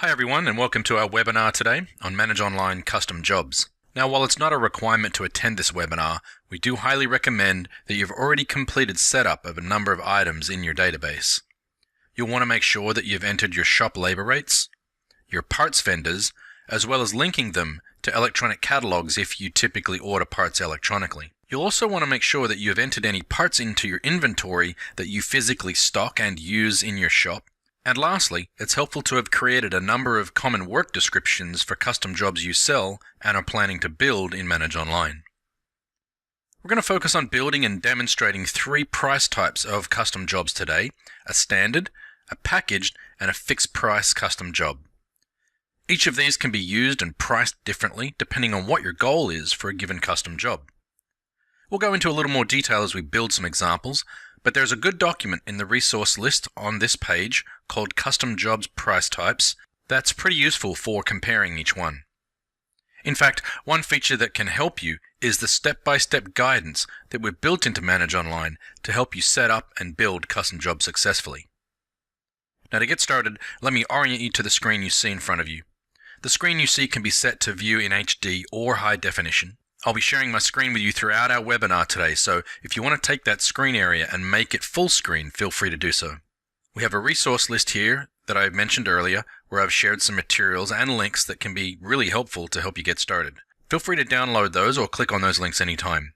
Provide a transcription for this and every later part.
Hi everyone, and welcome to our webinar today on Manage Online Custom Jobs. Now, while it's not a requirement to attend this webinar, we do highly recommend that you've already completed setup of a number of items in your database. You'll want to make sure that you've entered your shop labor rates, your parts vendors, as well as linking them to electronic catalogs if you typically order parts electronically. You'll also want to make sure that you have entered any parts into your inventory that you physically stock and use in your shop. And lastly, it's helpful to have created a number of common work descriptions for custom jobs you sell and are planning to build in Manage Online. We're going to focus on building and demonstrating three price types of custom jobs today: a standard, a packaged, and a fixed price custom job. Each of these can be used and priced differently depending on what your goal is for a given custom job. We'll go into a little more detail as we build some examples, but there's a good document in the resource list on this page called Custom Jobs Price Types that's pretty useful for comparing each one. In fact, one feature that can help you is the step-by-step guidance that we've built into Manage Online to help you set up and build custom jobs successfully. Now, to get started, let me orient you to the screen you see in front of you. The screen you see can be set to view in HD or high definition. I'll be sharing my screen with you throughout our webinar today, so if you want to take that screen area and make it full screen, feel free to do so. We have a resource list here that I mentioned earlier where I've shared some materials and links that can be really helpful to help you get started. Feel free to download those or click on those links anytime.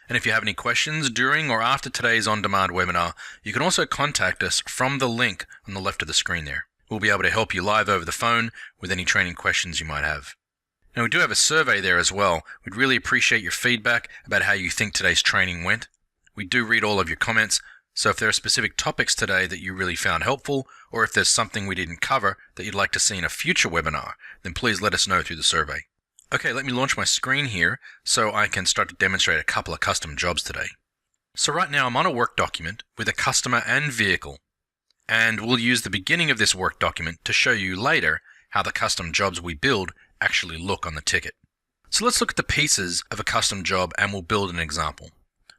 And if you have any questions during or after today's on-demand webinar, you can also contact us from the link on the left of the screen there. We'll be able to help you live over the phone with any training questions you might have. Now, we do have a survey there as well. We'd really appreciate your feedback about how you think today's training went. We do read all of your comments, so if there are specific topics today that you really found helpful, or if there's something we didn't cover that you'd like to see in a future webinar, then please let us know through the survey. Okay, let me launch my screen here so I can start to demonstrate a couple of custom jobs today. So right now I'm on a work document with a customer and vehicle, and we'll use the beginning of this work document to show you later how the custom jobs we build actually look on the ticket. So let's look at the pieces of a custom job and we'll build an example.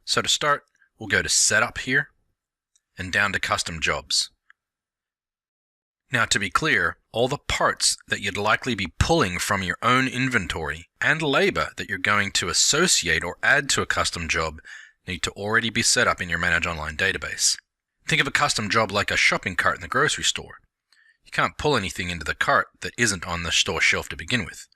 So to start, we'll go to Setup here and down to Custom Jobs. Now, to be clear, all the parts that you'd likely be pulling from your own inventory and labor that you're going to associate or add to a custom job need to already be set up in your Manage Online database. Think of a custom job like a shopping cart in the grocery store. You can't pull anything into the cart that isn't on the store shelf to begin with.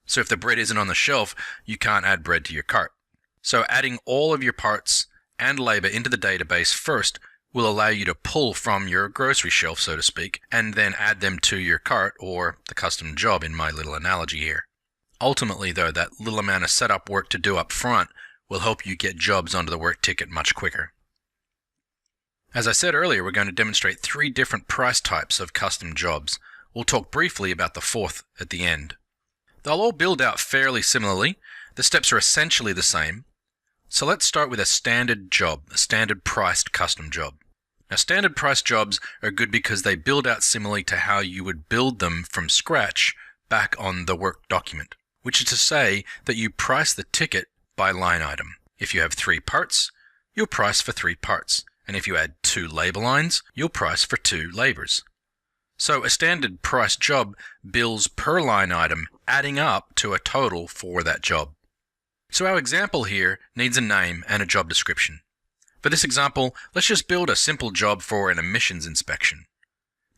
So if the bread isn't on the shelf, you can't add bread to your cart. So adding all of your parts and labor into the database first will allow you to pull from your grocery shelf, so to speak, and then add them to your cart or the custom job in my little analogy here. Ultimately, though, that little amount of setup work to do up front will help you get jobs onto the work ticket much quicker. As I said earlier, we're going to demonstrate three different price types of custom jobs. We'll talk briefly about the fourth at the end. They'll all build out fairly similarly. The steps are essentially the same. So let's start with a standard job, a standard priced custom job. Now, standard price jobs are good because they build out similarly to how you would build them from scratch back on the work document, which is to say that you price the ticket by line item. If you have 3 parts, you'll price for 3 parts. And if you add 2 labor lines, you'll price for 2 labors. So a standard price job bills per line item, adding up to a total for that job. So our example here needs a name and a job description. For this example, let's just build a simple job for an emissions inspection.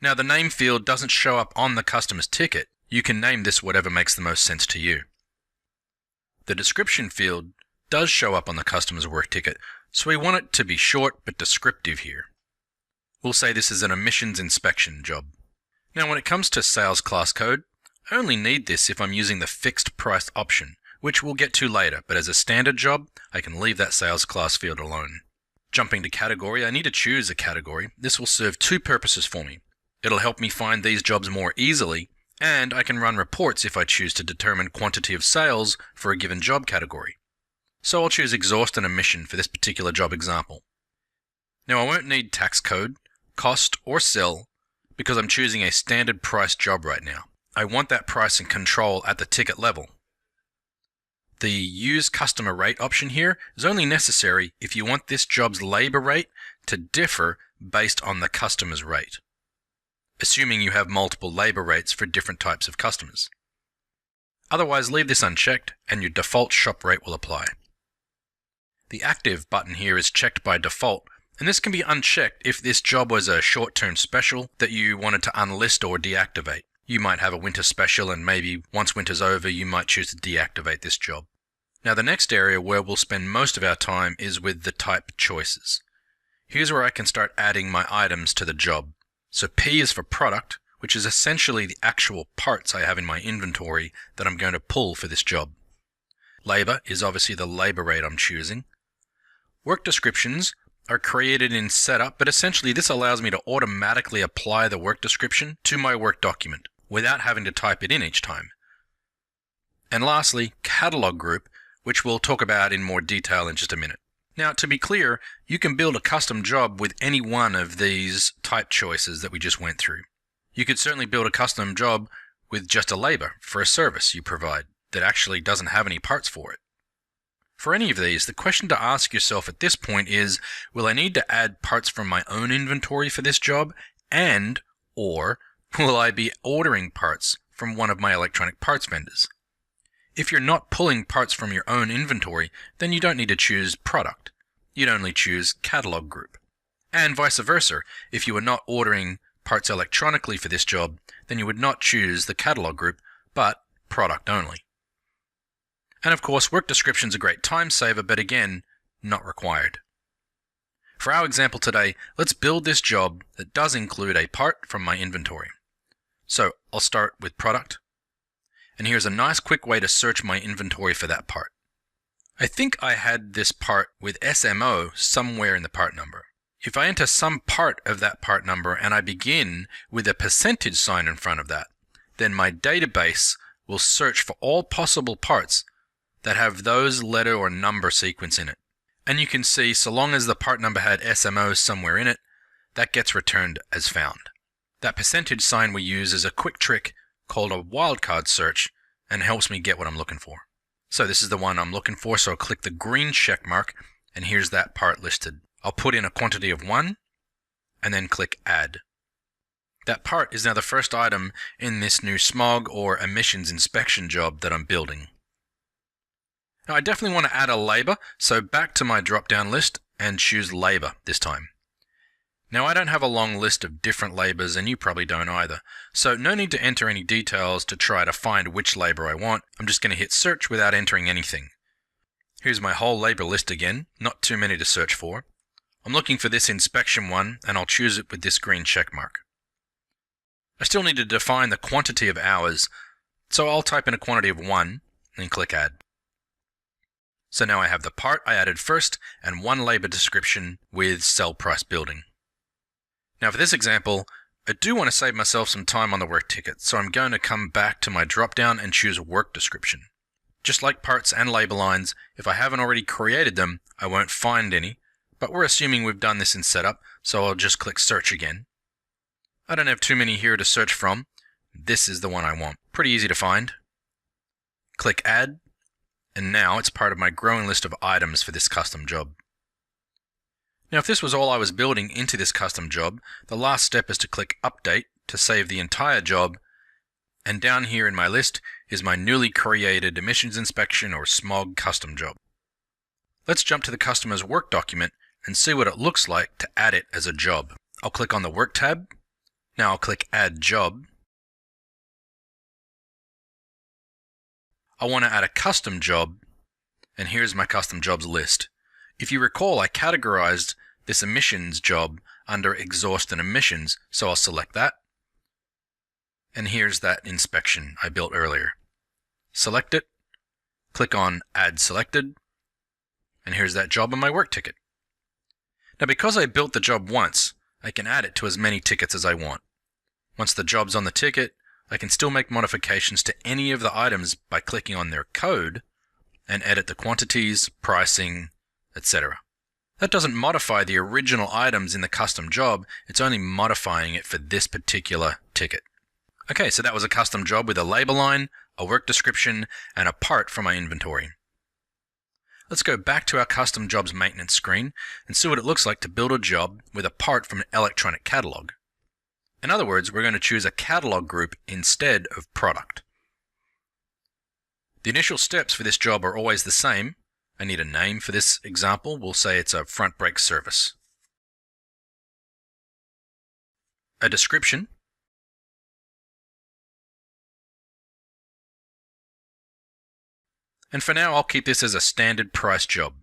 Now, the name field doesn't show up on the customer's ticket. You can name this whatever makes the most sense to you. The description field does show up on the customer's work ticket, so we want it to be short but descriptive here. We'll say this is an emissions inspection job. Now, when it comes to sales class code, I only need this if I'm using the fixed price option, which we'll get to later, but as a standard job, I can leave that sales class field alone. Jumping to category, I need to choose a category. This will serve 2 purposes for me. It'll help me find these jobs more easily, and I can run reports if I choose to determine quantity of sales for a given job category. So I'll choose exhaust and emission for this particular job example. Now, I won't need tax code, cost, or sell because I'm choosing a standard price job right now. I want that price and control at the ticket level. The Use Customer Rate option here is only necessary if you want this job's labor rate to differ based on the customer's rate. assuming you have multiple labor rates for different types of customers. Otherwise, leave this unchecked and your default shop rate will apply. The active button here is checked by default, and this can be unchecked if this job was a short-term special that you wanted to unlist or deactivate. You might have a winter special, and maybe once winter's over you might choose to deactivate this job. Now the next area where we'll spend most of our time is with the type choices. Here's where I can start adding my items to the job. So P is for product, which is essentially the actual parts I have in my inventory that I'm going to pull for this job. Labor is obviously the labor rate I'm choosing. Work descriptions are created in setup, but essentially this allows me to automatically apply the work description to my work document without having to type it in each time. And lastly, catalog group, which we'll talk about in more detail in just a minute. Now, to be clear, you can build a custom job with any one of these type choices that we just went through. You could certainly build a custom job with just a labor for a service you provide that actually doesn't have any parts for it. For any of these, the question to ask yourself at this point is, will I need to add parts from my own inventory for this job, or will I be ordering parts from one of my electronic parts vendors? If you're not pulling parts from your own inventory, then you don't need to choose product. You'd only choose catalog group. And vice versa, if you are not ordering parts electronically for this job, then you would not choose the catalog group, but product only. And of course, work description's a great time saver, but again, not required. For our example today, let's build this job that does include a part from my inventory. So I'll start with product. And here's a nice quick way to search my inventory for that part. I think I had this part with SMO somewhere in the part number. If I enter some part of that part number and I begin with a percentage sign in front of that, then my database will search for all possible parts that have those letter or number sequence in it. And you can see, so long as the part number had SMO somewhere in it, that gets returned as found. That percentage sign we use is a quick trick called a wildcard search and helps me get what I'm looking for. So this is the one I'm looking for, so I'll click the green check mark and here's that part listed. I'll put in a quantity of 1 and then click add. That part is now the first item in this new smog or emissions inspection job that I'm building. Now I definitely want to add a labor, so back to my drop-down list and choose labor this time. Now I don't have a long list of different labors and you probably don't either, so no need to enter any details to try to find which labor I want. I'm just going to hit search without entering anything. Here's my whole labor list again, not too many to search for. I'm looking for this inspection one and I'll choose it with this green check mark. I still need to define the quantity of hours, so I'll type in a quantity of 1 and click add. So now I have the part I added first and one labor description with sell price building. Now for this example, I do want to save myself some time on the work ticket, so I'm going to come back to my drop-down and choose work description. Just like parts and labor lines, if I haven't already created them, I won't find any, but we're assuming we've done this in setup, so I'll just click search again. I don't have too many here to search from. This is the one I want. Pretty easy to find. Click add. And now it's part of my growing list of items for this custom job. Now if this was all I was building into this custom job, the last step is to click update to save the entire job, and down here in my list is my newly created emissions inspection or smog custom job. Let's jump to the customer's work document and see what it looks like to add it as a job. I'll click on the work tab. Now I'll click add job. I want to add a custom job, and here's my custom jobs list. If you recall, I categorized this emissions job under exhaust and emissions, so I'll select that. And here's that inspection I built earlier. Select it, click on add selected, and here's that job on my work ticket. Now because I built the job once, I can add it to as many tickets as I want. Once the job's on the ticket, I can still make modifications to any of the items by clicking on their code and edit the quantities, pricing, etc. That doesn't modify the original items in the custom job, it's only modifying it for this particular ticket. Okay, so that was a custom job with a labor line, a work description, and a part from my inventory. Let's go back to our custom jobs maintenance screen and see what it looks like to build a job with a part from an electronic catalog. In other words, we're going to choose a catalog group instead of product. The initial steps for this job are always the same. I need a name for this example. We'll say it's a front brake service. A description. And for now, I'll keep this as a standard price job.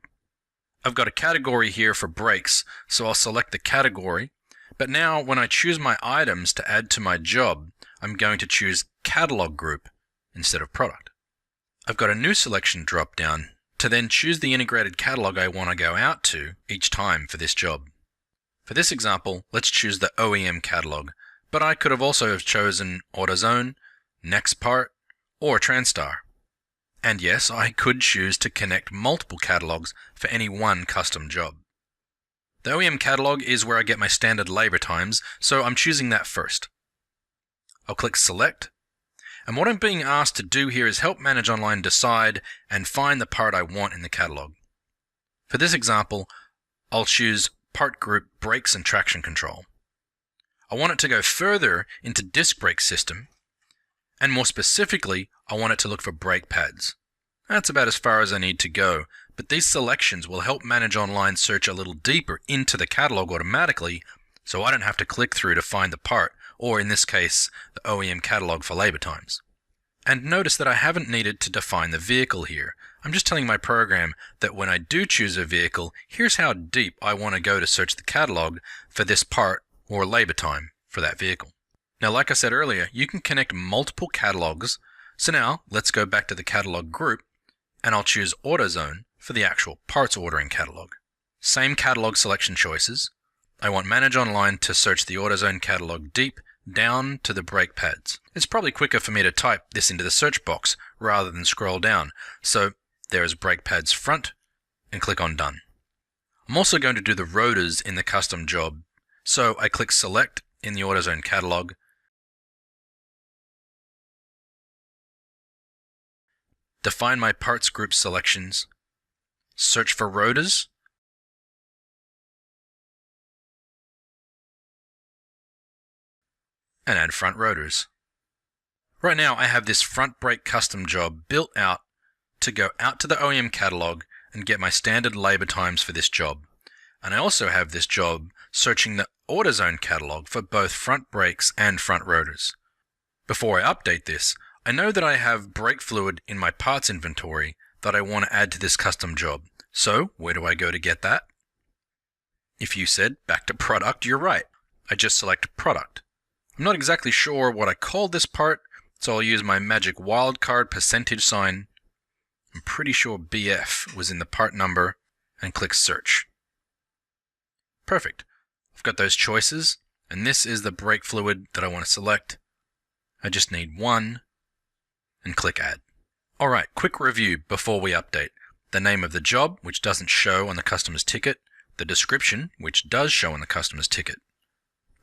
I've got a category here for brakes, so I'll select the category. But now, when I choose my items to add to my job, I'm going to choose catalog group instead of product. I've got a new selection drop down to then choose the integrated catalog I want to go out to each time for this job. For this example, let's choose the OEM catalog, but I could have also chosen AutoZone, NextPart, or TransStar. And yes, I could choose to connect multiple catalogs for any one custom job. The OEM catalog is where I get my standard labor times, so I'm choosing that first. I'll click Select, and what I'm being asked to do here is help Manage Online decide and find the part I want in the catalog. For this example, I'll choose Part Group Brakes and Traction Control. I want it to go further into disc brake system, and more specifically, I want it to look for brake pads. That's about as far as I need to go, but these selections will help Manage Online search a little deeper into the catalog automatically, so I don't have to click through to find the part, or in this case, the OEM catalog for labor times. And notice that I haven't needed to define the vehicle here. I'm just telling my program that when I do choose a vehicle, here's how deep I want to go to search the catalog for this part or labor time for that vehicle. Now, like I said earlier, you can connect multiple catalogs. So now let's go back to the catalog group, and I'll choose AutoZone for the actual parts ordering catalog. Same catalog selection choices. I want Manage Online to search the AutoZone catalog deep down to the brake pads. It's probably quicker for me to type this into the search box rather than scroll down. So there is brake pads front, and click on Done. I'm also going to do the rotors in the custom job. So I click Select in the AutoZone catalog, define my parts group selections, search for rotors, and add front rotors. Right now I have this front brake custom job built out to go out to the OEM catalog and get my standard labor times for this job. And I also have this job searching the AutoZone catalog for both front brakes and front rotors. Before I update this, I know that I have brake fluid in my parts inventory that I want to add to this custom job. So where do I go to get that? If you said back to product, you're right. I just select product. I'm not exactly sure what I called this part, so I'll use my magic wildcard percentage sign. I'm pretty sure BF was in the part number, and click search. Perfect. I've got those choices, and this is the brake fluid that I want to select. I just need one, and click add. Alright, quick review before we update. The name of the job, which doesn't show on the customer's ticket. The description, which does show on the customer's ticket.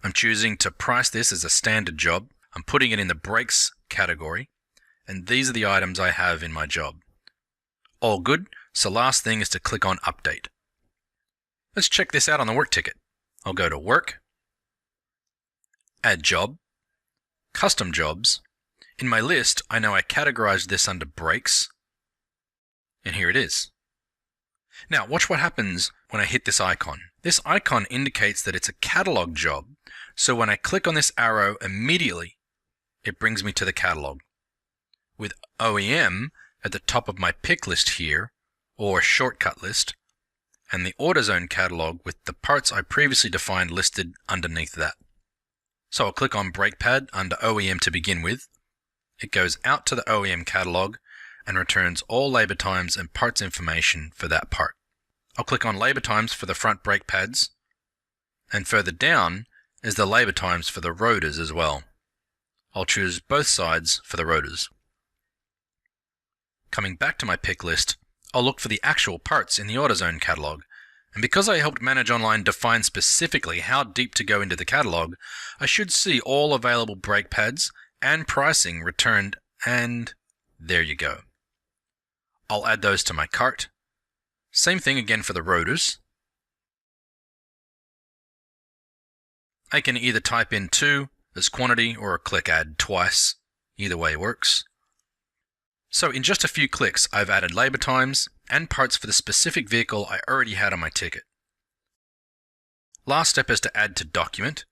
I'm choosing to price this as a standard job. I'm putting it in the brakes category, and these are the items I have in my job. All good, so last thing is to click on Update. Let's check this out on the work ticket. I'll go to Work, Add Job, Custom Jobs. In my list, I know I categorized this under brakes, and here it is. Now, watch what happens when I hit this icon. This icon indicates that it's a catalog job, so when I click on this arrow immediately, it brings me to the catalog. With OEM at the top of my pick list here, or shortcut list, and the AutoZone catalog with the parts I previously defined listed underneath that. So I'll click on brake pad under OEM to begin with. It goes out to the OEM catalog and returns all labor times and parts information for that part. I'll click on labor times for the front brake pads, and further down is the labor times for the rotors as well. I'll choose both sides for the rotors. Coming back to my pick list, I'll look for the actual parts in the AutoZone catalog, and because I helped Manage Online define specifically how deep to go into the catalog, I should see all available brake pads and pricing returned, and there you go. I'll add those to my cart. Same thing again for the rotors. I can either type in 2, as quantity or a click add twice. Either way works. So in just a few clicks, I've added labor times and parts for the specific vehicle I already had on my ticket. Last step is to add to document.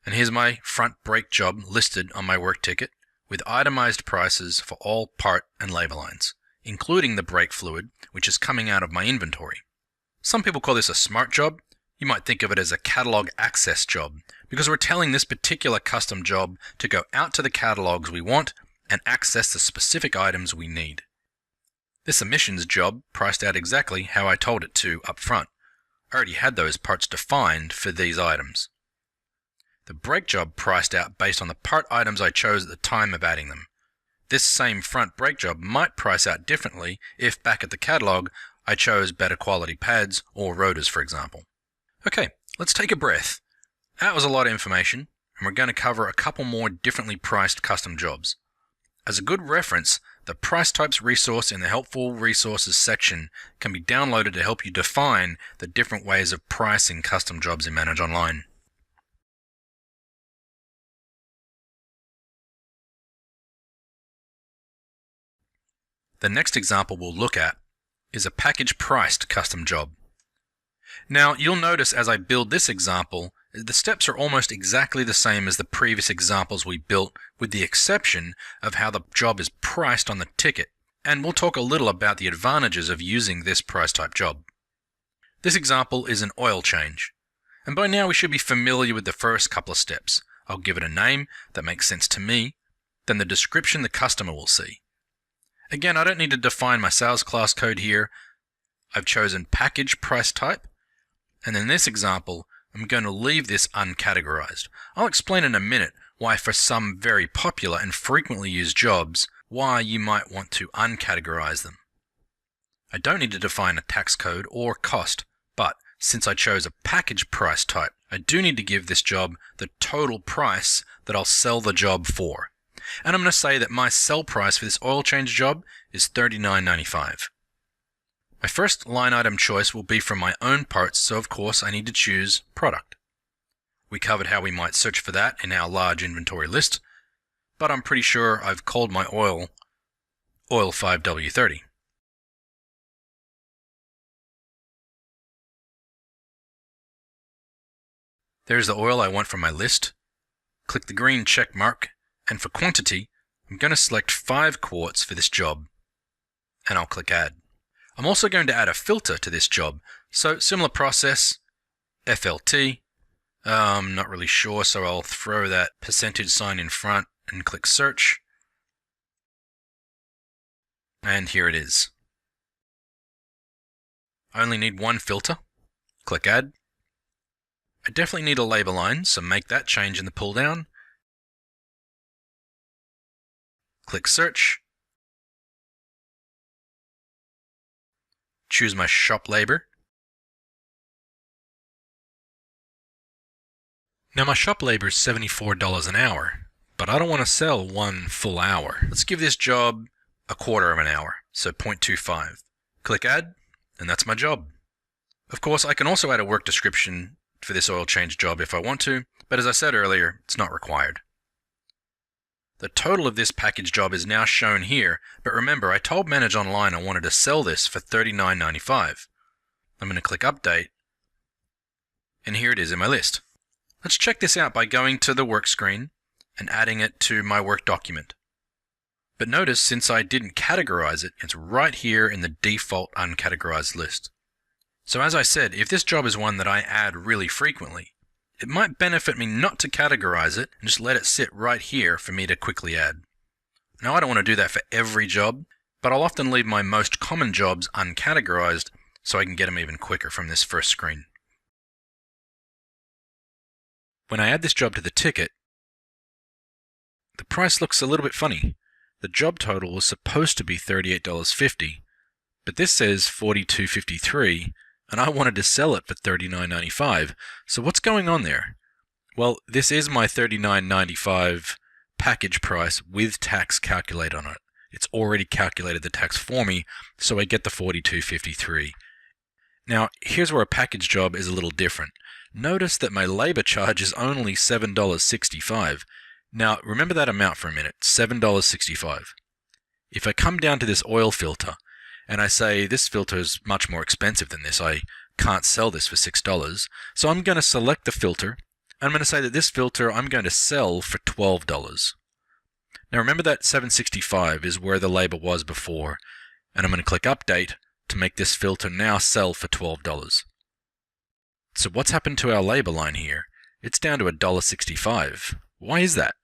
And here's my front brake job listed on my work ticket with itemized prices for all part and labor lines, including the brake fluid, which is coming out of my inventory. Some people call this a smart job. You might think of it as a catalog access job, because we're telling this particular custom job to go out to the catalogs we want and access the specific items we need. This emissions job priced out exactly how I told it to up front. I already had those parts defined for these items. The brake job priced out based on the part items I chose at the time of adding them. This same front brake job might price out differently if back at the catalog I chose better quality pads or rotors, for example. Okay, let's take a breath. That was a lot of information, and we're going to cover a couple more differently priced custom jobs. As a good reference, the Price Types resource in the Helpful Resources section can be downloaded to help you define the different ways of pricing custom jobs in Manage Online. The next example we'll look at is a package-priced custom job. Now, you'll notice as I build this example, the steps are almost exactly the same as the previous examples we built, with the exception of how the job is priced on the ticket, and we'll talk a little about the advantages of using this price type job. This example is an oil change, and by now we should be familiar with the first couple of steps. I'll give it a name that makes sense to me, then the description the customer will see. Again, I don't need to define my sales class code here. I've chosen package price type, and in this example, I'm going to leave this uncategorized. I'll explain in a minute why for some very popular and frequently used jobs, why you might want to uncategorize them. I don't need to define a tax code or cost, but since I chose a package price type, I do need to give this job the total price that I'll sell the job for. And I'm going to say that my sell price for this oil change job is $39.95. My first line item choice will be from my own parts, so of course I need to choose product. We covered how we might search for that in our large inventory list, but I'm pretty sure I've called my oil 5W30. There's the oil I want from my list. Click the green check mark, and for quantity, I'm going to select 5 quarts for this job, and I'll click add. I'm also going to add a filter to this job, so similar process, FLT. I'm not really sure, so I'll throw that percentage sign in front and click search. And here it is. I only need one filter. Click add. I definitely need a labor line, so make that change in the pull down. Click search. Choose my shop labor. Now my shop labor is $74 an hour, but I don't want to sell 1 full hour. Let's give this job a quarter of an hour, so 0.25. Click add, and that's my job. Of course, I can also add a work description for this oil change job if I want to, but as I said earlier, it's not required. The total of this package job is now shown here, but remember I told Manage Online I wanted to sell this for $39.95. I'm going to click Update, and here it is in my list. Let's check this out by going to the work screen and adding it to my work document. But notice since I didn't categorize it, it's right here in the default uncategorized list. So as I said, if this job is one that I add really frequently, it might benefit me not to categorize it and just let it sit right here for me to quickly add. Now I don't want to do that for every job, but I'll often leave my most common jobs uncategorized so I can get them even quicker from this first screen. When I add this job to the ticket, the price looks a little bit funny. The job total was supposed to be $38.50, but this says $42.53, and I wanted to sell it for $39.95. So what's going on there? Well, this is my $39.95 package price with tax calculated on it. It's already calculated the tax for me, so I get the $42.53. Now, here's where a package job is a little different. Notice that my labor charge is only $7.65. Now, remember that amount for a minute, $7.65. If I come down to this oil filter, and I say this filter is much more expensive than this, I can't sell this for $6, so I'm going to select the filter, and I'm going to say that this filter I'm going to sell for $12. Now remember that $7.65 is where the labor was before, and I'm going to click Update to make this filter now sell for $12. So what's happened to our labor line here? It's down to $1.65. Why is that?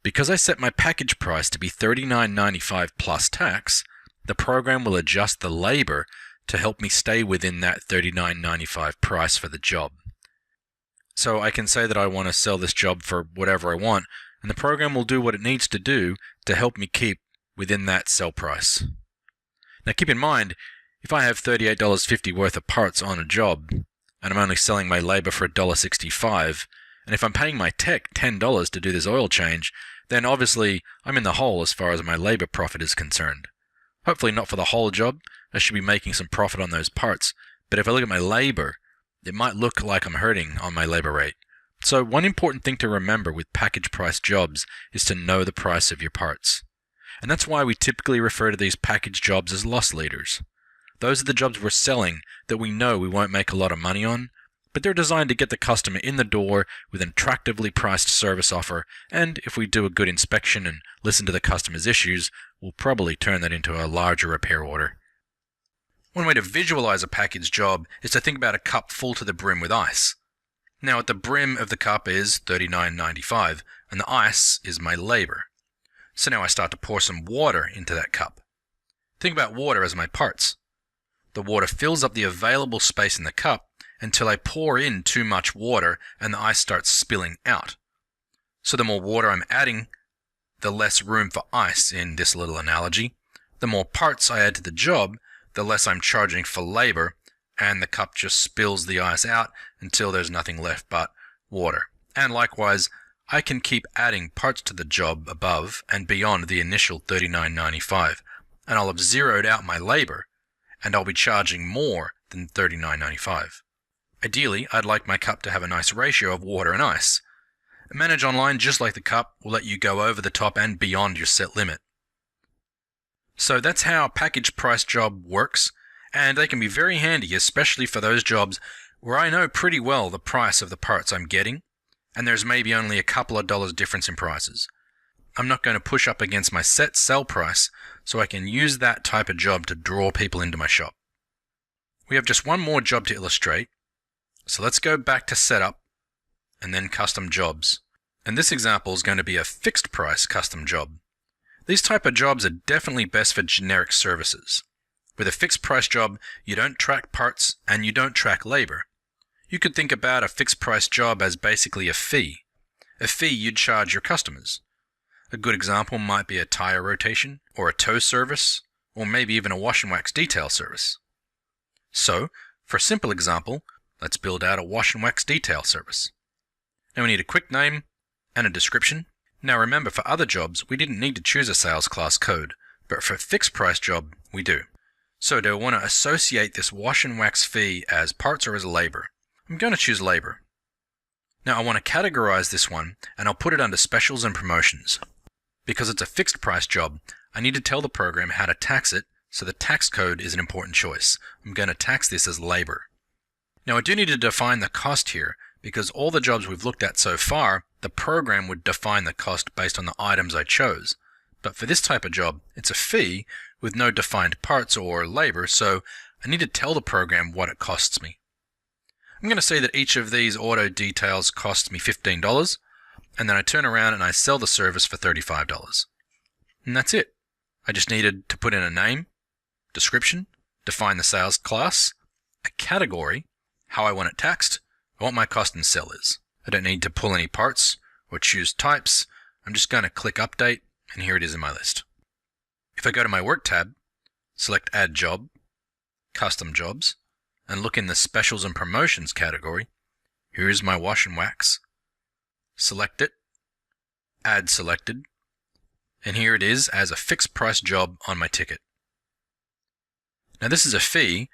Because I set my package price to be $39.95 plus tax, the program will adjust the labor to help me stay within that $39.95 price for the job. So I can say that I want to sell this job for whatever I want, and the program will do what it needs to do to help me keep within that sell price. Now keep in mind, if I have $38.50 worth of parts on a job, and I'm only selling my labor for $1.65, and if I'm paying my tech $10 to do this oil change, then obviously I'm in the hole as far as my labor profit is concerned. Hopefully not for the whole job, I should be making some profit on those parts, but if I look at my labor, it might look like I'm hurting on my labor rate. So one important thing to remember with package price jobs is to know the price of your parts. And that's why we typically refer to these package jobs as loss leaders. Those are the jobs we're selling that we know we won't make a lot of money on, but they're designed to get the customer in the door with an attractively priced service offer, and if we do a good inspection and listen to the customer's issues, we'll probably turn that into a larger repair order. One way to visualize a package job is to think about a cup full to the brim with ice. Now at the brim of the cup is $39.95, and the ice is my labor. So now I start to pour some water into that cup. Think about water as my parts. The water fills up the available space in the cup until I pour in too much water and the ice starts spilling out. So the more water I'm adding, the less room for ice in this little analogy. The more parts I add to the job, the less I'm charging for labor, and the cup just spills the ice out until there's nothing left but water. And likewise, I can keep adding parts to the job above and beyond the initial $39.95, and I'll have zeroed out my labor, and I'll be charging more than $39.95. Ideally, I'd like my cup to have a nice ratio of water and ice. Manage Online, just like the cup, will let you go over the top and beyond your set limit. So that's how a package price job works, and they can be very handy, especially for those jobs where I know pretty well the price of the parts I'm getting, and there's maybe only a couple of dollars difference in prices. I'm not going to push up against my set sell price, so I can use that type of job to draw people into my shop. We have just one more job to illustrate, so let's go back to Setup, and then Custom Jobs. And this example is going to be a fixed price custom job. These type of jobs are definitely best for generic services. With a fixed price job, you don't track parts and you don't track labor. You could think about a fixed price job as basically a fee you'd charge your customers. A good example might be a tire rotation, or a tow service, or maybe even a wash and wax detail service. So, for a simple example, let's build out a wash and wax detail service. Now we need a quick name and a description. Now remember, for other jobs, we didn't need to choose a sales class code, but for a fixed price job, we do. So do I want to associate this wash and wax fee as parts or as labor? I'm going to choose labor. Now I want to categorize this one, and I'll put it under specials and promotions. Because it's a fixed price job, I need to tell the program how to tax it, so the tax code is an important choice. I'm going to tax this as labor. Now I do need to define the cost here, because all the jobs we've looked at so far, the program would define the cost based on the items I chose. But for this type of job, it's a fee with no defined parts or labor, so I need to tell the program what it costs me. I'm going to say that each of these auto details costs me $15, and then I turn around and I sell the service for $35. And that's it. I just needed to put in a name, description, define the sales class, a category, how I want it taxed, and what my cost and sell is. I don't need to pull any parts or choose types. I'm just going to click Update, and here it is in my list. If I go to my Work tab, select Add Job, Custom Jobs, and look in the Specials and Promotions category, here is my wash and wax. Select it, Add Selected, and here it is as a fixed price job on my ticket. Now this is a fee,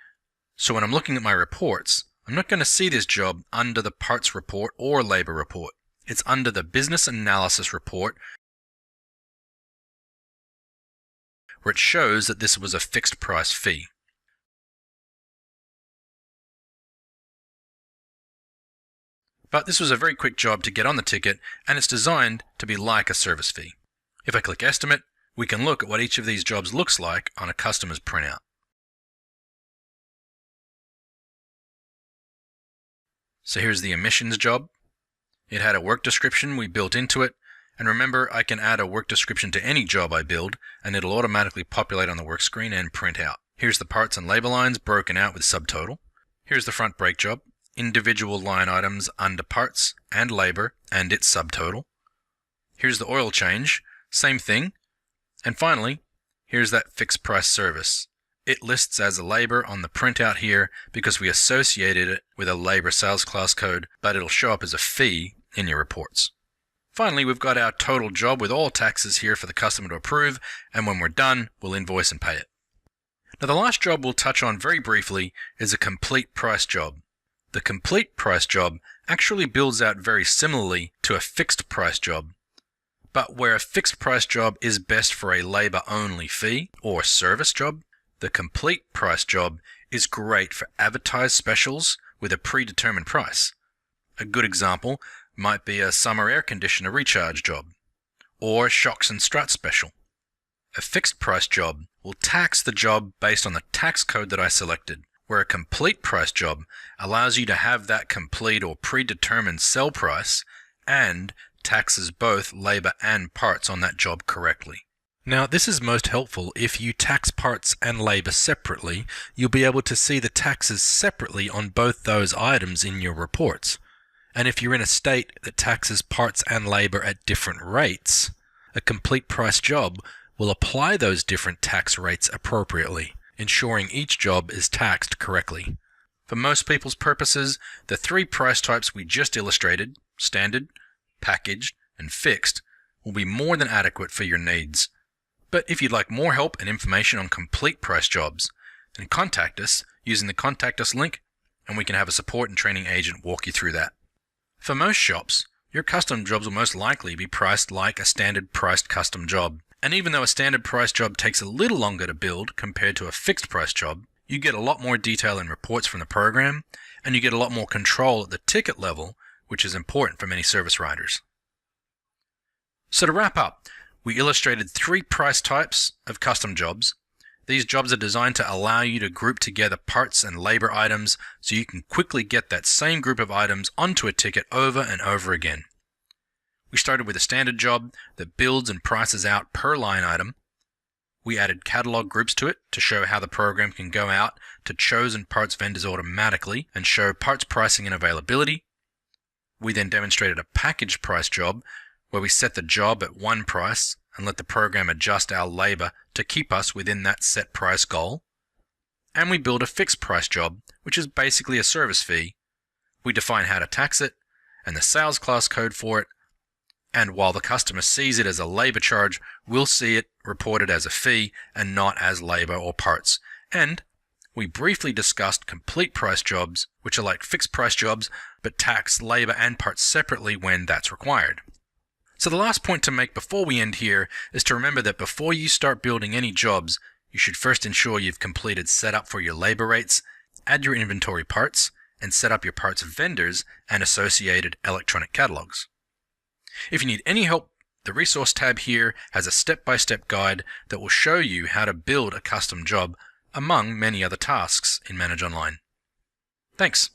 So when I'm looking at my reports, I'm not going to see this job under the parts report or labor report. It's under the business analysis report, where it shows that this was a fixed price fee. But this was a very quick job to get on the ticket, and it's designed to be like a service fee. If I click Estimate, we can look at what each of these jobs looks like on a customer's printout. So here's the emissions job. It had a work description we built into it, and remember, I can add a work description to any job I build, and it'll automatically populate on the work screen and print out. Here's the parts and labor lines broken out with subtotal. Here's the front brake job, individual line items under parts and labor and its subtotal. Here's the oil change, same thing. And finally, here's that fixed price service. It lists as a labor on the printout here because we associated it with a labor sales class code, but it'll show up as a fee in your reports. Finally, we've got our total job with all taxes here for the customer to approve, and when we're done, we'll invoice and pay it. Now the last job we'll touch on very briefly is a complete price job. The complete price job actually builds out very similarly to a fixed price job, but where a fixed price job is best for a labor only fee or service job, the complete price job is great for advertised specials with a predetermined price. A good example might be a summer air conditioner recharge job, or shocks and struts special. A fixed price job will tax the job based on the tax code that I selected, where a complete price job allows you to have that complete or predetermined sell price and taxes both labor and parts on that job correctly. Now, this is most helpful if you tax parts and labor separately. You'll be able to see the taxes separately on both those items in your reports. And if you're in a state that taxes parts and labor at different rates, a complete price job will apply those different tax rates appropriately, ensuring each job is taxed correctly. For most people's purposes, the three price types we just illustrated, standard, packaged, and fixed, will be more than adequate for your needs. But if you'd like more help and information on complete price jobs, then contact us using the Contact Us link, and we can have a support and training agent walk you through that. For most shops, your custom jobs will most likely be priced like a standard priced custom job. And even though a standard price job takes a little longer to build compared to a fixed price job, you get a lot more detail in reports from the program, and you get a lot more control at the ticket level, which is important for many service writers. So to wrap up, we illustrated three price types of custom jobs. These jobs are designed to allow you to group together parts and labor items so you can quickly get that same group of items onto a ticket over and over again. We started with a standard job that builds and prices out per line item. We added catalog groups to it to show how the program can go out to chosen parts vendors automatically and show parts pricing and availability. We then demonstrated a package price job where we set the job at one price and let the program adjust our labor to keep us within that set price goal. And we build a fixed price job, which is basically a service fee. We define how to tax it and the sales class code for it. And while the customer sees it as a labor charge, we'll see it reported as a fee and not as labor or parts. And we briefly discussed complete price jobs, which are like fixed price jobs, but tax labor and parts separately when that's required. So the last point to make before we end here is to remember that before you start building any jobs, you should first ensure you've completed setup for your labor rates, add your inventory parts, and set up your parts vendors and associated electronic catalogs. If you need any help, the resource tab here has a step-by-step guide that will show you how to build a custom job among many other tasks in Manage Online. Thanks.